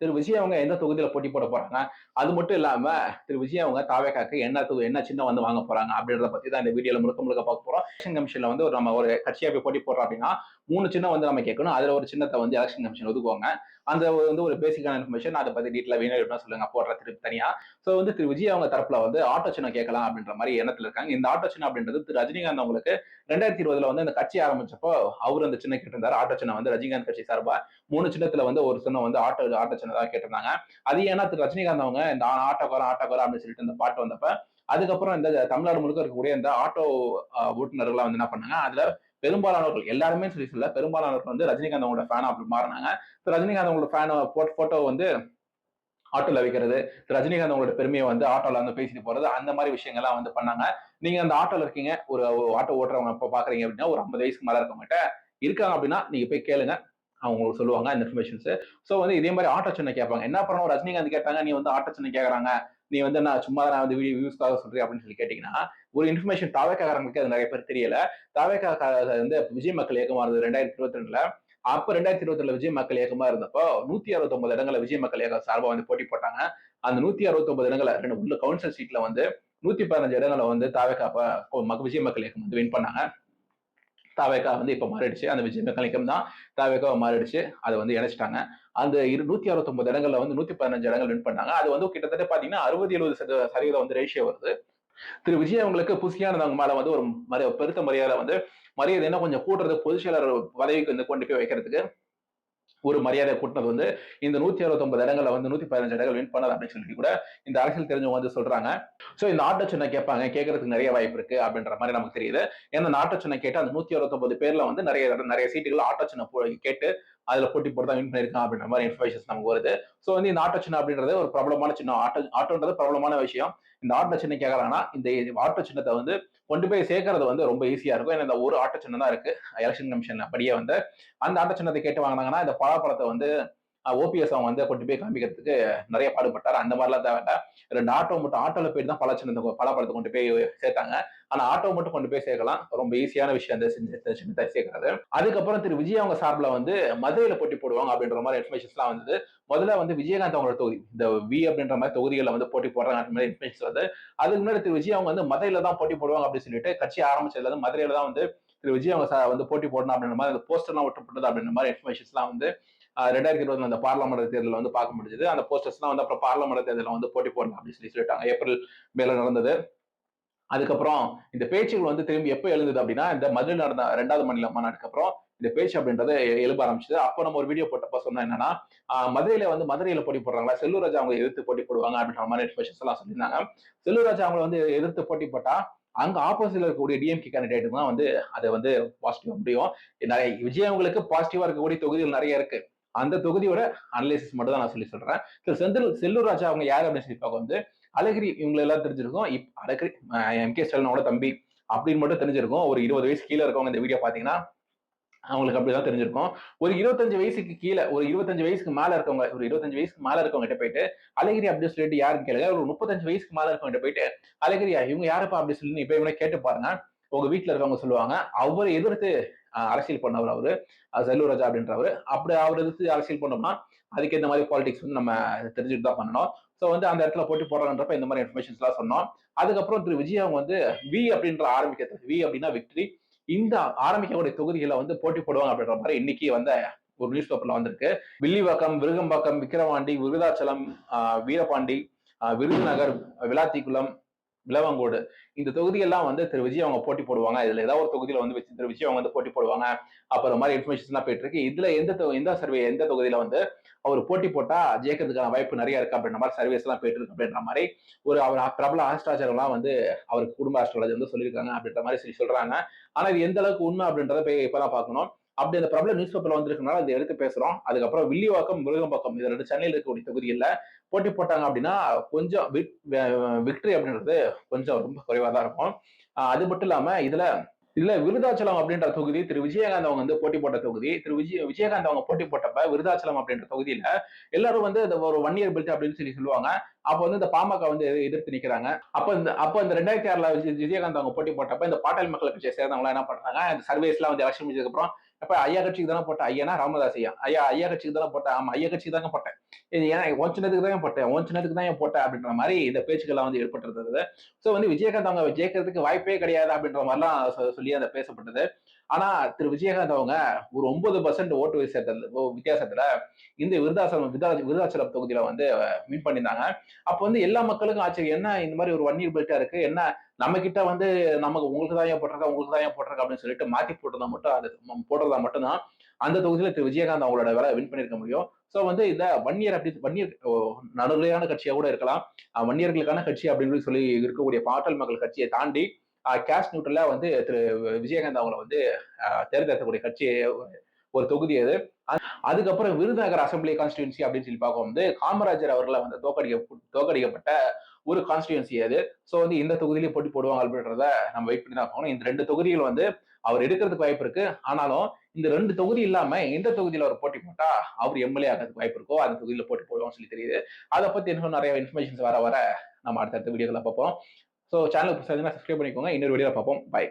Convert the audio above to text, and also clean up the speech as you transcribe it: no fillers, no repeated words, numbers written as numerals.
திரு விஜய் அவங்க எந்த தொகுதியில போட்டி போட போறாங்க, அது மட்டும் இல்லாம திரு விஜய் அவங்க தாவேக்காக்கு என்ன சின்னம் வந்து வாங்க போறாங்க அப்படின்றத பத்தி தான் இந்த வீடியோல முழுக்க முழுக்க பார்க்க போறோம். எலெக்ஷன் கமிஷன்ல வந்து நம்ம ஒரு கட்சியா போய் போட்டி போடுறோம் அப்படின்னா 3 சின்னம் வந்து நம்ம கேட்கணும். அதுல ஒரு சின்னத்தை வந்து எலெக்ஷன் கமிஷன் ஒதுக்குவாங்க. அந்த வந்து ஒரு பேசிக்கான இன்ஃபர்மேஷன் அதை பத்தி டீட்டெயிலா வேணும் சொல்லுங்க போடுற திருப்பி தனியா. சோ வந்து திரு விஜய் அவங்க தரப்புல வந்து ஆட்டோ சின்னம் கேட்கலாம் அப்படின்ற மாதிரி எண்ணத்துல இருக்காங்க. இந்த ஆட்டோ சின்னம் அப்படின்றது திரு ரஜினிகாந்த் அவங்களுக்கு 2020 வந்து அந்த கட்சி ஆரம்பிச்சப்போ அவர் அந்த சின்னம் கேட்டிருந்தாரு. ஆட்டோ சின்னம் வந்து ரஜினிகாந்த் கட்சி சார்பா 3 சின்னத்துல வந்து ஒரு சின்னம் வந்து ஆட்டோ சின்னம் தான் கேட்டிருந்தாங்க. அது ஏன்னா திரு ரஜினிகாந்த் அவங்க இந்த ஆட்டோக்காரன் அப்படின்னு சொல்லிட்டு இந்த பாட்டு வந்தப்ப அதுக்கப்புறம் இந்த தமிழ்நாடு முழுக்க இருக்கக்கூடிய இந்த ஆட்டோ ஓட்டுநர்கள் வந்து என்ன பண்ணாங்க, அதுல பெரும்பாலானவர்கள் எல்லாருமே சொல்லி சொல்ல பெரும்பாலானவர்கள் வந்து ரஜினிகாந்த் அவங்களோட ஃபேனா அப்படி மாறினாங்க. ரஜினிகாந்த் அவங்களோட ஃபேன் போட்டோ வந்து ஆட்டோல வைக்கிறது, ரஜினிகாந்த் அவங்களோட பெருமையை வந்து ஆட்டோல வந்து பேசிட்டு போறது, அந்த மாதிரி விஷயங்கள்லாம் வந்து பண்ணாங்க. நீங்க அந்த ஆட்டோல இருக்கீங்க, ஒரு ஆட்டோ ஓட்டுறவங்க இப்ப பாக்குறீங்க அப்படின்னா ஒரு 50 வயசுக்கு மேல இருக்கவங்ககிட்ட இருக்காங்க அப்படின்னா நீங்க போய் கேளுங்க. அவங்க சொல்லுவாங்க இந்த இன்ஃபர்மேஷன்ஸ். சோ வந்து இதே மாதிரி ஆட்டோ சின்ன கேட்பாங்க. என்ன பண்ணணும், ரஜினிகாந்த் கேட்டாங்க, நீ வந்து ஆட்டோ சின்ன கேக்குறாங்க, நீ வந்து நான் சும்மா நான் வந்து வியூஸ்க்காக சொல்றேன் அப்படின்னு சொல்லி கேட்டீங்கன்னா, ஒரு இன்ஃபர்மேஷன் தாவேக்காரங்களுக்கு அது நிறைய பேர் தெரியல. தாவேக்கா வந்து விஜய் மக்கள் இயக்கமா இருந்தது 2022ல. அப்ப 2022ல விஜய் மக்கள் இயக்கமா இருந்தப்போ 169 இடங்களை விஜய் மக்கள் இயக்கம் சார்பா வந்து போட்டி போட்டாங்க. அந்த 169 இடங்களை உள்ள கவுன்சில் சீட்ல வந்து 115 இடங்களை வந்து தாவேக்கா விஜய் மக்கள் இயக்கம் வந்து வின் பண்ணாங்க. தாவேக்கா வந்து இப்ப மாறிடுச்சு. அந்த விஜய் மக்கள் இயக்கம் தான் தாவேக்கா மாறிடுச்சு. அதை வந்து இணைச்சிட்டாங்க. அந்த 169 இடங்கள்ல வந்து 115 இடங்கள் வின் பண்ணாங்க. அது வந்து கிட்டத்தட்ட பாத்தீங்கன்னா 60-70% வந்து ரேஷியோ வருது. திரு விஜய் அவங்களுக்கு புசியானவங்க மேல வந்து ஒரு பெருத்த மரியாதை என்ன கொஞ்சம் கூட்டுறது, பொதுச் செயலாளர் பதவிக்கு வந்து கொண்டு போய் வைக்கிறதுக்கு ஒரு மரியாதை கூட்டினது வந்து இந்த 169 இடங்கள்ல வந்து 115 இடங்கள் வின் பண்ணது அப்படின்னு சொல்லி கூட இந்த அரசியல் தெரிஞ்சவங்க வந்து சொல்றாங்க. சோ இந்த ஆட்டோ சின்ன கேட்பாங்க, கேட்கறதுக்கு நிறைய வாய்ப்பு இருக்கு அப்படின்ற மாதிரி நமக்கு தெரியுது. ஏன்னா ஆட்டோ சின்ன கேட்டு அந்த 169 பேர்ல வந்து நிறைய சீட்டுகள் ஆட்டோ சின்ன கேட்டு அதுல போட்டி போட்டு தான் வின் பண்ணிருக்கான் அப்படின்ற மாதிரி இன்ஃபர்மேஷன் நமக்கு வருது. சோ வந்து இந்த ஆட்டோ சின்ன அப்படின்றது ஒரு பிரபலமான சின்னம். ஆட்டோன்றது பிரபலமான விஷயம். இந்த ஆட்டோ சின்ன கேட்கறாங்கன்னா இந்த ஆட்டோ சின்னத்தை வந்து கொண்டு போய் சேர்க்கறது வந்து ரொம்ப ஈஸியா இருக்கும். ஏன்னா இந்த ஒரு ஆட்டோ சின்னம் தான் இருக்கு எலெக்ஷன் கமிஷன் அப்படியே வந்து அந்த ஆட்டோ சின்னத்தை கேட்டு வாங்கினாங்கன்னா இந்த பலாப்பழத்தை வந்து ஓபிஎஸ் அவங்க வந்து கொண்டு போய் காமிக்கிறதுக்கு நிறைய பாடுபட்டார். அந்த மாதிரிலாம் தேவையில்ல. 2 ஆட்டோ மட்டும் ஆட்டோல போயிட்டு தான் பலாப்பழத்தை கொண்டு போய் சேர்த்தாங்க. ஆனா ஆட்டோ மட்டும் கொண்டு போய் சேர்க்கலாம். ரொம்ப ஈஸியான விஷயம் சின்னத்தை சேர்க்கிறது. அதுக்கப்புறம் திரு விஜய் அவங்க சார்பில் வந்து மதுரையில போட்டி போடுவாங்க அப்படின்ற மாதிரி இன்ஃபர்மேஷன்ஸ் எல்லாம் வந்தது. முதல்ல வந்து விஜயகாந்த் அவங்களோட தொகுதி இந்த வி அப்படின்ற மாதிரி தொகுதிகளை வந்து போட்டி போடுறாங்க அந்த மாதிரி இன்ஃபர்மேஷன்ஸ் வந்து அதுக்கு முன்னாடி திரு விஜய் அவங்க வந்து மதுரையில தான் போட்டி போடுவாங்க அப்படின்னு சொல்லிட்டு கட்சி ஆரம்பிச்சதுல இருந்து மதுரையில தான் வந்து திரு விஜய் அவங்க வந்து போட்டி போடணும் அப்படின்ற மாதிரி அந்த போஸ்டர் எல்லாம் ஒட்டப்பட்டது அப்படின்ற மாதிரி இன்ஃபர்மேஷன்ஸ் எல்லாம் வந்து 2020 அந்த பார்லமெண்ட் தேர்தலில் வந்து பார்க்க முடிஞ்சது. அந்த போஸ்டர்ஸ் எல்லாம் வந்து அப்புறம் பார்லமெண்ட் தேர்தலில் வந்து போட்டி போடலாம் அப்படின்னு சொல்லிட்டாங்க. ஏப்ரல் மேல நடந்தது. அதுக்கப்புறம் இந்த பேச்சுகள் வந்து திரும்பி எப்ப எழுந்தது அப்படின்னா இந்த மதுரை நடந்த 2வது மாநில மாநாட்டுக்கு அப்புறம் இந்த பேச்சு அப்படின்றது எழுப்ப ஆரம்பிச்சது. அப்போ நம்ம ஒரு வீடியோ போட்டப்ப சொன்னா என்னன்னா மதுரையில போட்டி போடுறாங்களா, செல்லூர் ராஜா அவங்க எதிர்த்து போட்டி போடுவாங்க அப்படின்ற மாதிரி இன்ஃபர்மேஷன்ஸ் எல்லாம் சொல்லியிருந்தாங்க. செல்லூர் ராஜா அவங்க வந்து எதிர்த்து போட்டி போட்டா அங்க ஆப்போசிட்ல இருக்கக்கூடிய டிஎம்கே கேண்டிடேட் தான் வந்து அதை வந்து பாசிட்டிவா முடியும். விஜய் அவங்களுக்கு பாசிட்டிவா இருக்கக்கூடிய தொகுதிகள் நிறைய இருக்கு. அந்த தொகுதியோட அனலிசிஸ் மட்டும் தான் நான் சொல்றேன். செல்லூர் ராஜா அவங்க யாரு அப்படின்னு சொல்லி பார்க்க வந்து அழகிரி இவங்க எல்லாம் தெரிஞ்சிருக்கும். அழகிரி எம்.கே. ஸ்டாலினோட தம்பி அப்படின்னு மட்டும் தெரிஞ்சிருக்கும். ஒரு 20 வயசு கீழே இருக்கவங்க இந்த வீடியோ பாத்தீங்கன்னா அவங்களுக்கு அப்படிதான் தெரிஞ்சிருக்கும். ஒரு 25 வயசுக்கு கீழே ஒரு 25 வயசுக்கு மேல இருக்கவங்க ஒரு 25 வயசுக்கு மேல இருக்கவங்க கிட்ட போயிட்டு அழகிரி அப்படின்னு சொல்லிட்டு யாருன்னு கேளுங்க. ஒரு 35 வயசுக்கு மேல இருக்கவங்க போயிட்டு அழகிரியா இவங்க யாருப்பா அப்படின்னு சொல்லி இப்ப இவங்க கேட்டு பாருங்க. உங்க வீட்டுல இருக்கவங்க சொல்லுவாங்க அவரை எதிர்த்து அரசியல் பண்ணவர் அவரு செல்லூர் ராஜா அப்படின்றவர். அப்படி அவர் எதிர்த்து அரசியல் பண்ணோம்னா அதுக்கு இந்த மாதிரி பாலிடிக்ஸ் வந்து நம்ம தெரிஞ்சுட்டு தான் பண்ணணும். சோ வந்து அந்த இடத்துல போட்டி போடுறாங்கன்றப்ப இந்த மாதிரி இன்ஃபர்மேஷன்ஸ் எல்லாம் சொன்னோம். அதுக்கப்புறம் திரு விஜய் அவங்க வந்து வி அப்படின்ற ஆரம்பிக்கிறது வி அப்படின்னா விக்டரி இந்த ஆரம்பிக்கக்கூடிய தொகுதிகளை வந்து போட்டி போடுவாங்க அப்படின்ற மாதிரி இன்னைக்கு வந்த ஒரு நியூஸ் பேப்பர்ல வந்திருக்கு. வில்லிவாக்கம், விருகம்பாக்கம், விக்கிரவாண்டி, விருதாச்சலம், வீரபாண்டி, விருதுநகர், விளாத்திக்குளம், விளவங்கோடு இந்த தொகுதியெல்லாம் வந்து திரு விஜய் அவங்க போட்டி போடுவாங்க. இதுல ஏதாவது ஒரு தொகுதியில வந்து திரு விஜய் அவங்க வந்து போட்டி போடுவாங்க. அப்புறம் மாதிரி இன்ஃபர்மேஷன் எல்லாம் போயிட்டு இருக்கு. இதுல எந்த தொகுதியில வந்து அவர் போட்டி போட்டா ஜெயிக்கிறதுக்கான வாய்ப்பு நிறைய இருக்கு அப்படின்ற மாதிரி சர்வேஸ் எல்லாம் போயிட்டு இருக்கு அப்படின்ற மாதிரி அவர் பிரபல ஆஸ்ட்ராலஜர் எல்லாம் வந்து அவருக்கு குடும்ப ஆஸ்ட்ராலஜர் வந்து சொல்லியிருக்காங்க அப்படின்ற மாதிரி சொல்றாங்க. ஆனா இது எந்த அளவுக்கு உண்மை அப்படின்றத இப்பதான் பார்க்கணும். அப்படி அந்த பிரபல நியூஸ் பேப்பர்ல வந்திருக்கனால அதை எடுத்து பேசுறோம். அதுக்கப்புறம் வில்லிவாக்கம், முருகம்பாக்கம் இது 2 சென்னையில் இருக்கக்கூடிய தொகுதிகளில் போட்டி போட்டாங்க அப்படின்னா கொஞ்சம் விக்டரி அப்படின்றது கொஞ்சம் ரொம்ப குறைவா தான் இருக்கும். அது மட்டும் இல்லாம இதுல விருதாச்சலம் அப்படின்ற தொகுதி திரு விஜயகாந்த் அவங்க வந்து போட்டி போட்ட தொகுதி. விஜயகாந்த் அவங்க போட்டி போட்டப்ப விருதாச்சலம் அப்படின்ற தொகுதியில எல்லாரும் வந்து ஒரு 1 இயர் பெல்ட் அப்படின்னு சொல்லுவாங்க. அப்ப வந்து இந்த பாமக வந்து எதிர்த்து நிக்கிறாங்க. அப்ப இந்த 2006ல விஜயகாந்த் அவங்க போட்டி போட்டப்ப இந்த பாட்டாளி மக்கள் கட்சியை சேர்ந்தவங்க என்ன பண்றாங்க, இந்த சர்வேஸ் எல்லாம் வந்து எலெக்ஷன் முடிஞ்சதுக்கு அப்புறம் அப்ப ஐயா கட்சிக்கு தானே போட்டேன். ஐயானா ராமதாஸ் ஐயா. ஐயா ஐயா கட்சிக்கு தானே போட்டேன். ஆமா ஐயா கட்சிக்கு தாங்க போட்டேன். இது ஏன் உன் சின்னத்துக்கு தான் போட்டேன். உன் சின்னத்துக்கு தான் போட்டேன் அப்படின்ற மாதிரி இந்த பேச்சுக்கள்லாம் வந்து ஏற்பட்டிருந்தது. சோ வந்து விஜயகாந்த் அவங்க ஜெயிக்கிறதுக்கு வாய்ப்பே கிடையாது அப்படின்ற மாதிரிலாம் சொல்லி அந்த பேசப்பட்டது. ஆனா திரு விஜயகாந்த் அவங்க ஒரு 9% ஓட்டு வித்தியாசத்துல இந்த விருதாச்சலம் தொகுதியில வந்து வின் பண்ணியிருந்தாங்க. அப்ப வந்து எல்லா மக்களுக்கும் ஆச்சரியம். என்ன இந்த மாதிரி ஒரு 1 இயர் பெல்ட்டா இருக்கு. என்ன நம்ம கிட்ட வந்து நமக்கு உங்களுக்கு தான் ஏன் போட்டிருக்கா, உங்களுக்கு தான் ஏன் போட்டிருக்கா அப்படின்னு சொல்லிட்டு மாத்தி போட்டதா மட்டும் அது போடுறதா மட்டும்தான் அந்த தொகுதியில திரு விஜயகாந்த் அவங்களோட வேலை வின் பண்ணியிருக்க முடியும். சோ வந்து இந்த வன்னியர் அப்படி வன்னியர் நடுநிலையான கட்சியா கூட இருக்கலாம். வன்னியர்களுக்கான கட்சி அப்படின்னு சொல்லி இருக்கக்கூடிய பாட்டாள் மக்கள் கட்சியை தாண்டி கேஸ்ட் நியூட்ரலா வந்து திரு விஜயகாந்த் அவங்களை வந்து தேர்ந்தெடுக்கக்கூடிய கட்சி ஒரு தொகுதி அது. அதுக்கப்புறம் விருதுநகர் அசம்பிளி கான்ஸ்டிடியூன்சி அப்படின்னு சொல்லி பார்க்கும் வந்து காமராஜர் அவர்களை வந்து தோக்கடிக்கப்பட்ட ஒரு கான்ஸ்டிடியூன்சி அது. சோ வந்து இந்த தொகுதியிலேயே போட்டி போடுவாங்க அப்படின்றத நம்ம வெயிட் பண்ணி தான் போகணும். இந்த 2 தொகுதிகள் வந்து அவர் எடுக்கிறதுக்கு வாய்ப்பு இருக்கு. ஆனாலும் இந்த 2 தொகுதி இல்லாம எந்த தொகுதியில அவர் போட்டி போட்டா அவர் எம்எல்ஏ ஆகிறதுக்கு வாய்ப்பு இருக்கோ அந்த தொகுதியில போட்டி போடுவாங்கன்னு சொல்லி தெரியுது. அதை பத்தி இன்னும் நிறைய இன்ஃபர்மேஷன்ஸ் வர நம்ம அடுத்தடுத்த வீடியோல பார்ப்போம். சோ சேனலுக்கு சப்ஸ்கிரைப் பண்ணிக்கோங்க. இன்னொரு வீடியோல பார்ப்போம். பை.